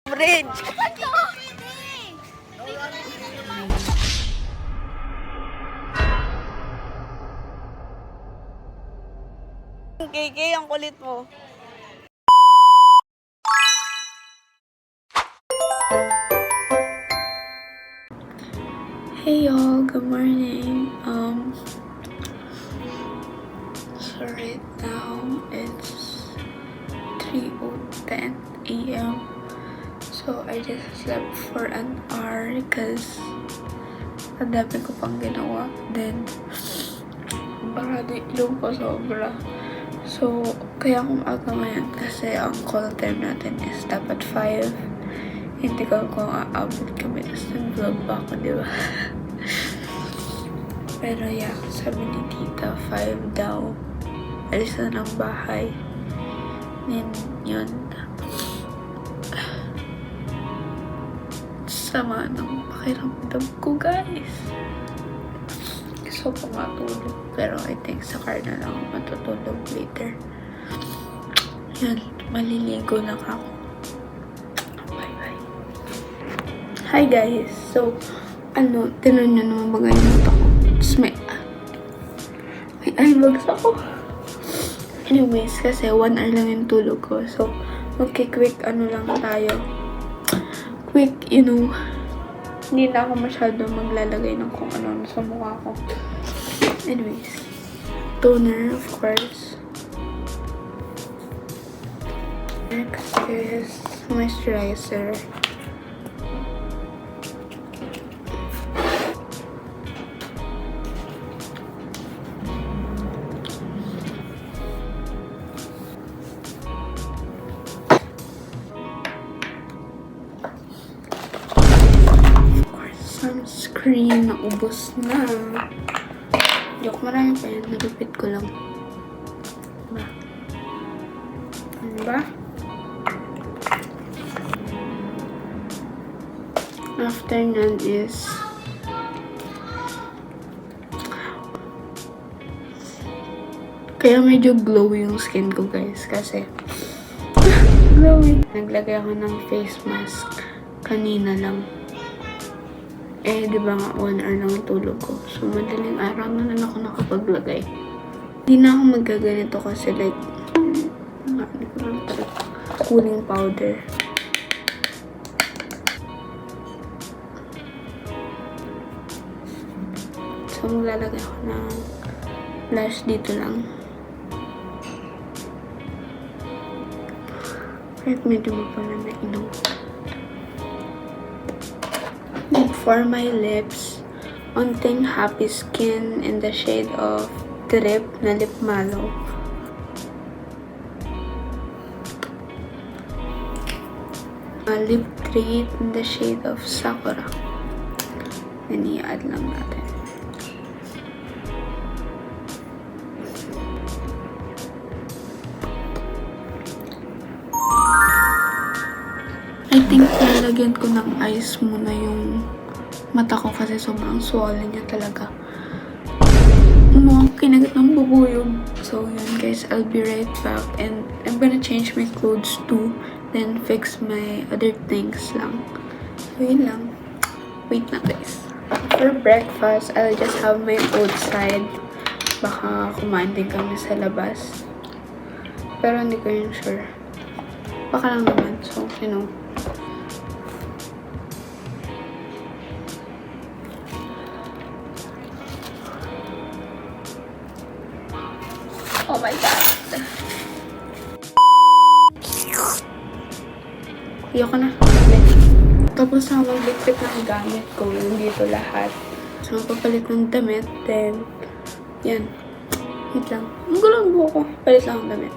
Bridge. KK, ang kulit mo. Hey y'all, good morning. So right now it's 3:10 a.m. So I just slept for an hour because ang dami ko pang ginawa. Then baka di ilong ko sobra. So kaya akong aga ngayon kasi ang call time natin is dapat 5. Hindi ko kung aabot kami. Tapos nag-vlog pa ako, di ba? Pero yeah, sabi ni tita, 5 daw. Alis na ng bahay. Then, yun. Sama ng pakiramdam ko, guys. Gusto ko matulog. Pero I think sa car na lang ako matutulog later. Yun, maliligo lang ako. Bye-bye. Hi guys! So, tinan nyo naman bagay yung mata ko. Tapos may eyebags ako. Anyways, kasi 1 hour lang yung tulog ko. So, magki-quick lang tayo. Quick, hindi na ako masyado maglalagay ng kung ano sa mukha ko. Anyways, toner, of course. Next is moisturizer. Sunscreen, naubos na. Joke, marami pa yan. Nalupit ko lang. Diba? Ano ba? After nun is kaya medyo glowy yung skin ko, guys. Kasi glowy. Naglagay ako ng face mask kanina lang. Di ba nga 1 hour lang ang tulog ko. So, madaling araw na lang ako nakapaglagay. Hindi na ako magaganito kasi like, hindi ko lang talaga cooling powder. So, maglalagay ako ng blush dito lang. Kahit medyo mapala na ilong. For my lips, Onting Happy Skin in the shade of Drip na Lip Mallow. Lip Treat in the shade of Sakura. Then i-add lang natin. I think nalagyan ko ng ice muna yung mata ko kasi sobrang swollen niya talaga. Kinagat ng bubuyog. So yun guys, I'll be right back and I'm gonna change my clothes too. Then fix my other things lang. So yun lang. Wait na guys. For breakfast, I'll just have my outside. Baka kumain din kami sa labas. Pero hindi ko yun sure. Baka lang naman. So, oh my God. Ayoko na. Tapos na magligpit ng gamit ko. Yung dito lahat. So, papalit ng damit. Then, yan. Wait lang. Ang gulo ang buho ko. Palit lang ang damit.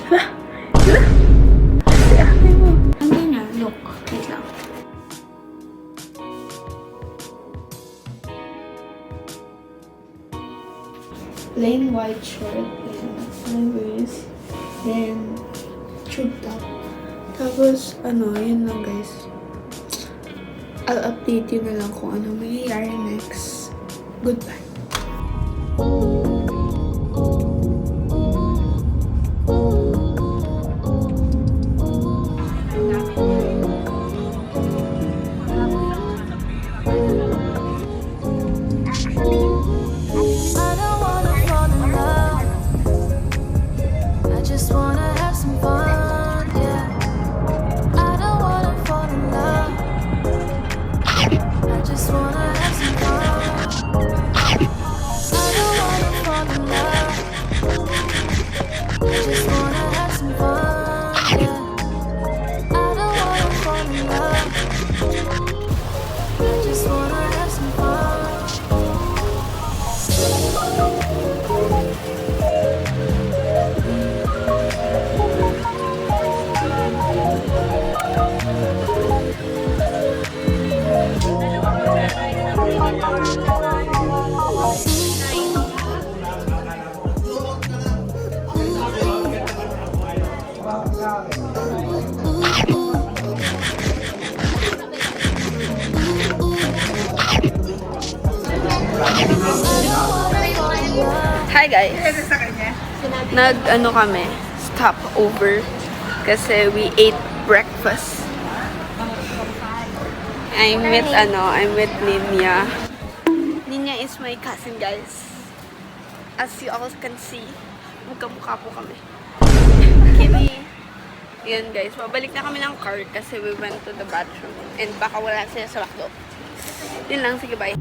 Hala! Hala! Kasi ate mo. Hindi na. Look. Wait lang. Plain white short, then anyways, then tube top. Tapos, yun lang guys. I'll update you na lang kung ano mangyayari next. Goodbye. Hi guys. Nag-ano kami, stop over kasi we ate breakfast. I'm with Ninya. Ninya is my cousin, guys. As you all can see, magkamukha po kami. Kimi. Yan guys, mabalik na kami ng car kasi we went to the bathroom and baka wala sila sa McDo. Yun lang, sige bye.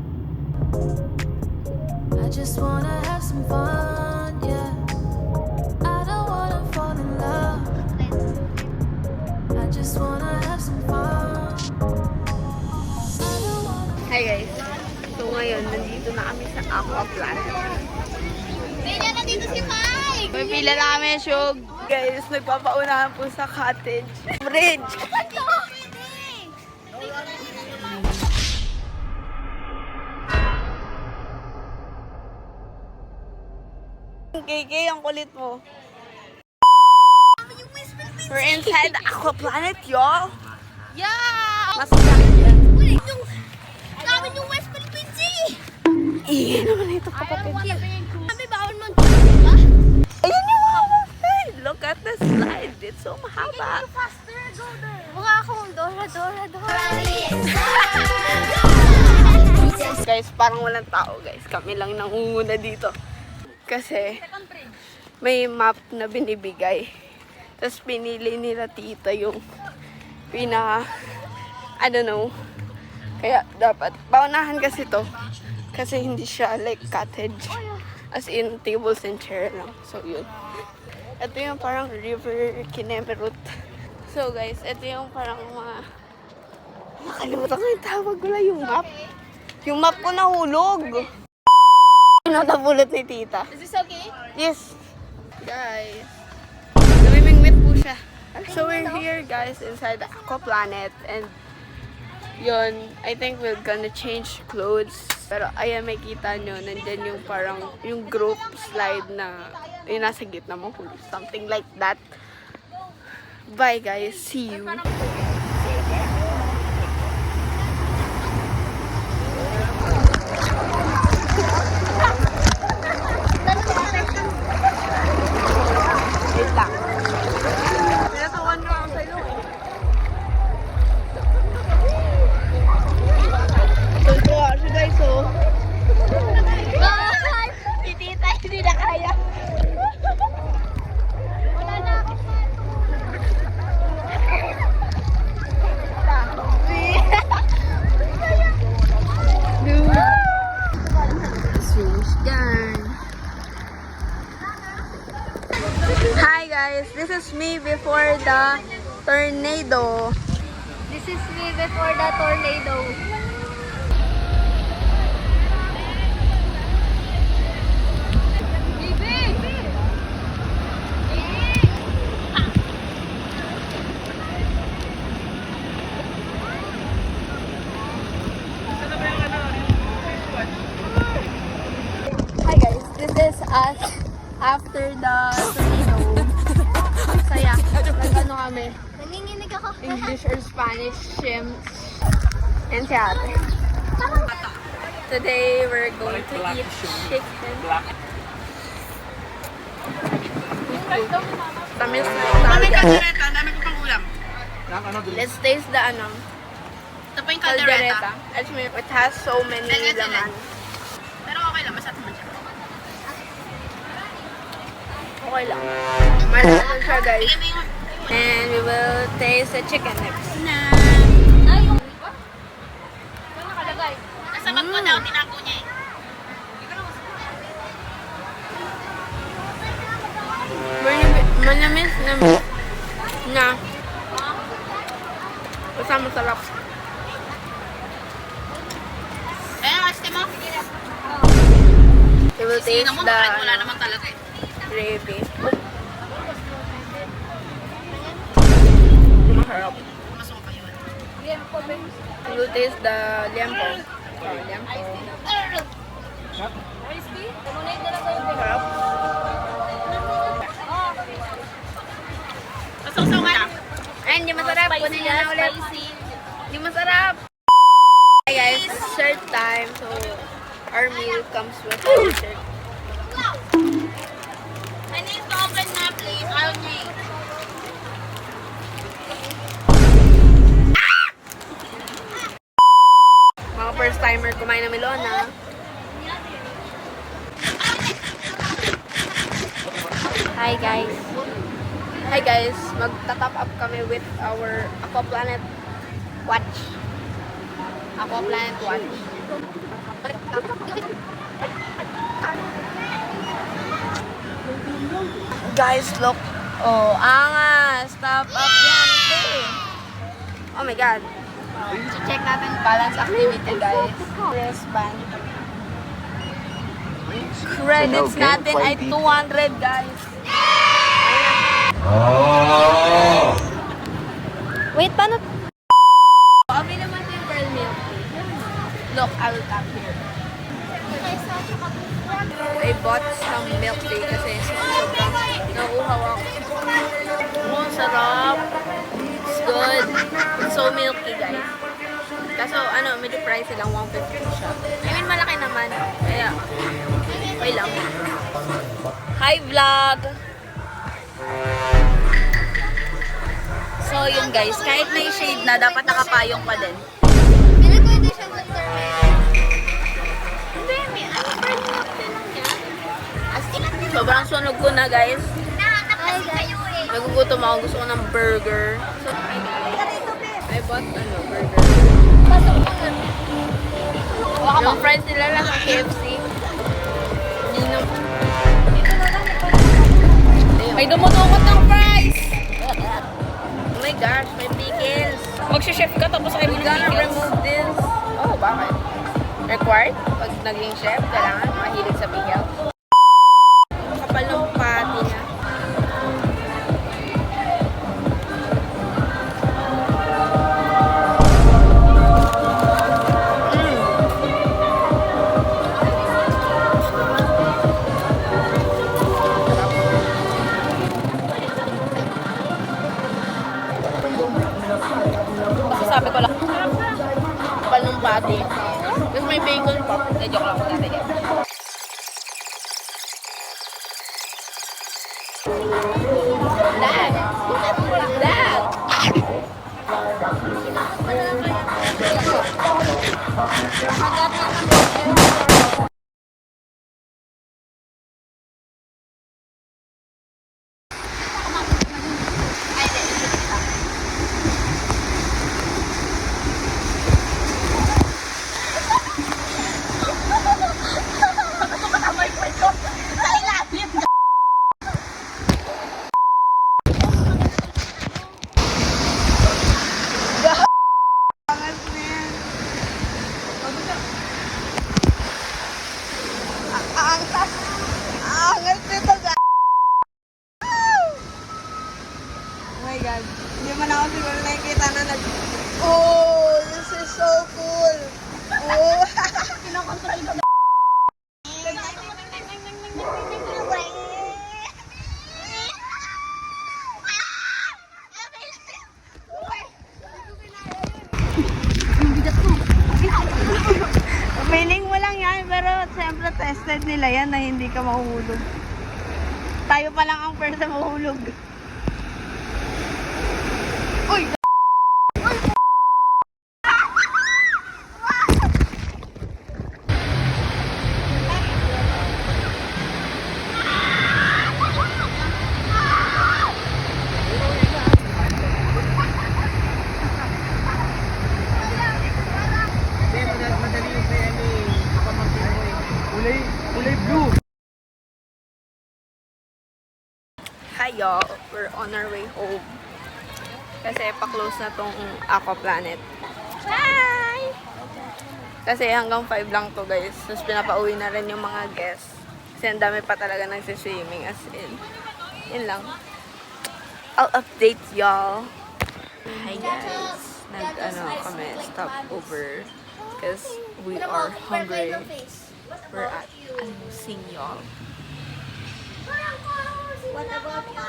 I just wanna have some fun, yeah. I don't wanna fall in love. I just wanna have some fun. Hi guys. So ngayon, nandito na kami sa Aqua Planet. Pila na dito si Mike! May pila na kami, Shug. Guys, nagpapaunahan po sa cottage. Bridge! KK, ang kulit mo. We're inside the Aqua Planet, y'all. Yeah! Masasakit yan. Namin yung West Philippines eh! Iyan naman ito, kapatid. Sabi, bawal mag-diba? Ayun yung mahaba. Look at the slide. It's so mahaba. Faster, go there! Mukha akong Dora. Guys, parang walang tao, guys. Kami lang nangunguna dito. Kasi may map na binibigay. Tapos pinili nila tita yung I don't know. Kaya dapat, paunahan kasi to. Kasi hindi siya like cottage. As in, tables and chair lang. So, yun. Ito yung parang river Kinemerut. So, guys, ito yung parang mga... Nakalimutan ko yung tawag ko lang yung map. Yung map ko nahulog. Pinatapulot ni tita. Is this okay? Yes. Guys. Namimingwit po siya. So, we're here, guys, inside the Aqua Planet. And, yun, I think we're gonna change clothes. Pero, ayan, may kita nyo, nandyan yung parang, yung group slide na, yung nasa gitna mo, something like that. Bye, guys. See you. Wait lang. Pinatawan nyo ako sa ilo eh. Tuntua siya guys oh. Si tita, hindi na kaya. Wala na ako. Dude. Swings done. Hi guys, this is me before the tornado. This is me before the tornado. Hi guys, this is us after the tornado. Saya, nag-ano kami, Nanginginig ako. English or Spanish, and si ate. Today we're going to eat chicken. Tamis na talaga. Let's taste the ano. Ito pa yung Caldereta. It has so many laman. Pero okay lang, masarap naman siya. Okay lang. Malasa siya guys. And we will taste the chicken next. Ay, yung... Ano nakalagay? Nasa bag ko daw, tinago niya eh. Manamis na basta masarap. Kaya ang aste mo? We will taste Tingnan mo, the kahit wala naman talaga eh. gravy. Masarap. Masok pa yun. We will taste the liempo. Liempo. Masarap. Masok ka na. Ay, hindi masarap. Kunin niyo na ulit. Hindi masarap. Hi guys, dessert time. So, our meal comes with dessert. kumain na Melona. Hi guys. Hi guys, magta-top up kami with our Aquaplanet watch. Aquaplanet watch. Guys, look. Oh, angas. Top up yan. Okay. Oh my God. Check natin balance activity, guys. Wristband. Credits natin ay 200, guys. Wait, paano? Kami naman yung pearl milk tea. Look, I will tap here. I bought some milk tea kasi sobrang nauuhaw ako. Oh, sarap. It's good. It's so milky, guys. Kaso, medyo pricey lang. 150 siya. I mean, malaki naman. Kaya, okay lang. Hi, vlog! So, yun guys. Kahit may shade na, dapat nakapayong pa din. Sobrang sunog ko na, guys. Nagugutom ako. Gusto ko ng burger. So, I bought burger. Yung friends nila lang sa KFC. May dumudukot ng fries! Oh my gosh, may pickles. Mag-chef ka tapos ay We're gonna remove this. Oh, bakit? Required? Pag naging chef, kailangan mahilig sa pickles. Kapal ng pati niya. Sabi ko lang. Kapal ng pati. Tapos may bacon pa. Joke lang ko natin yan. Dad! Dad! Angas nito, guys! Oh my God. Hindi man ako siguro nakikita na Oh, this is so cool! Oh! Kinokontrol ko. Feeling mo lang yan, pero siyempre tested nila yan na hindi ka mahuhulog. Tayo pa lang ang first na mahuhulog. Uy! Hi y'all, we're on our way home. Kasi pa-close na tong Aquaplanet. Hi! Kasi hanggang 5 lang to, guys. Tapos pinapauwi na rin yung mga guests. Kasi ang dami pa talaga nagsiswimming, as in. Yun lang. I'll update y'all. Hi guys. Kami, stop over. Because we are hungry. We're at Sing y'all. What about you?